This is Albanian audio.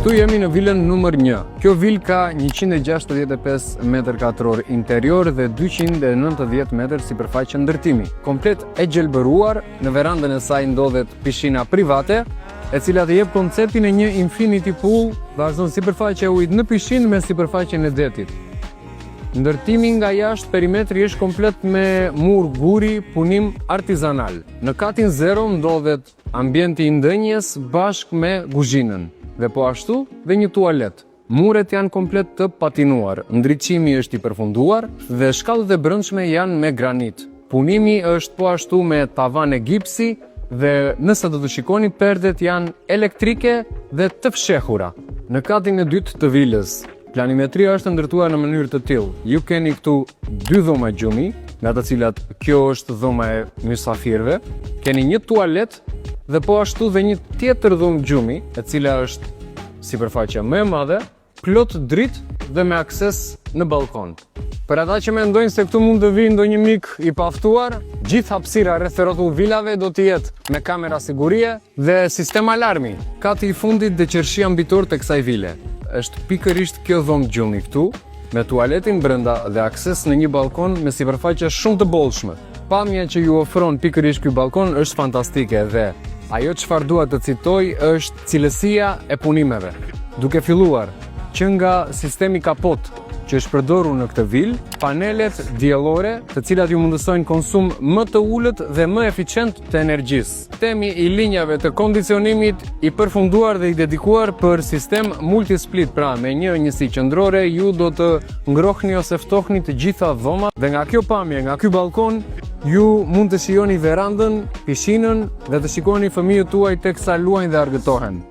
Këtu jemi në vilën numër 1. Kjo vilë ka 165 m2 interior dhe 290 m sipërfaqe ndërtimi. Komplet e gjelbëruar, në verandën e saj ndodhet pishina private, e cila të jep konceptin e një infinity pool, vazhdon sipërfaqja e ujit në pishinë me sipërfaqen e detit. Ndërtimi nga jashtë perimetri është komplet me mur guri, punim artizanal. Në katin 0 ndodhet ambienti i ndënjes bashkë me kuzhinën dhe po ashtu dhe një tualet. Muret janë komplet të patinuar, ndriçimi është i përfunduar dhe shkallët e brendshme janë me granit. Punimi është po ashtu me tavan e gipsi dhe nëse do të shikoni perdet janë elektrike dhe të fshehura. Në katin e dytë të vilës, planimetria është ndërtuar në mënyrë të tillë. Ju keni këtu 2 dhoma gjumi, nga të cilat kjo është dhoma e mysafirëve. Keni një tualet dhe po ashtu dhe një tjetër dhomë gjumi, e cila është sipërfaqja më e madhe, plot dritë dhe me akses në balkon. Për ata që mendojnë se këtu mund të vijë ndonjë mik i paftuar, gjithë hapësira rreth rrotull vilave do të jetë me kamera sigurie dhe sistem alarmi. Kati i fundit dhe qershia mbitor të kësaj vile është pikërisht kjo dhomë gjumi këtu, me tualetin brenda dhe akses në një balkon me sipërfaqe shumë të bollshme. Pamja që ju ofron pikërisht ky balkon është fantastike dhe ajo çfarë dua të citoj është cilësia e punimeve. Duke filluar që nga sistemi kapot që është përdorur në këtë vilë, panelet diellore, të cilat ju mundësojnë konsum më të ulët dhe më eficient të energjisë. Sistemi i linjave të kondicionimit i përfunduar dhe i dedikuar për sistem multisplit, pra me një njësi qendrore ju do të ngrohni ose ftohni të gjitha dhomat dhe nga kjo pamje, nga ky balkon, ju mund të shijoni verandën, pishinën dhe të shikoni fëmijët tuaj teksa luajnë dhe argëtohen.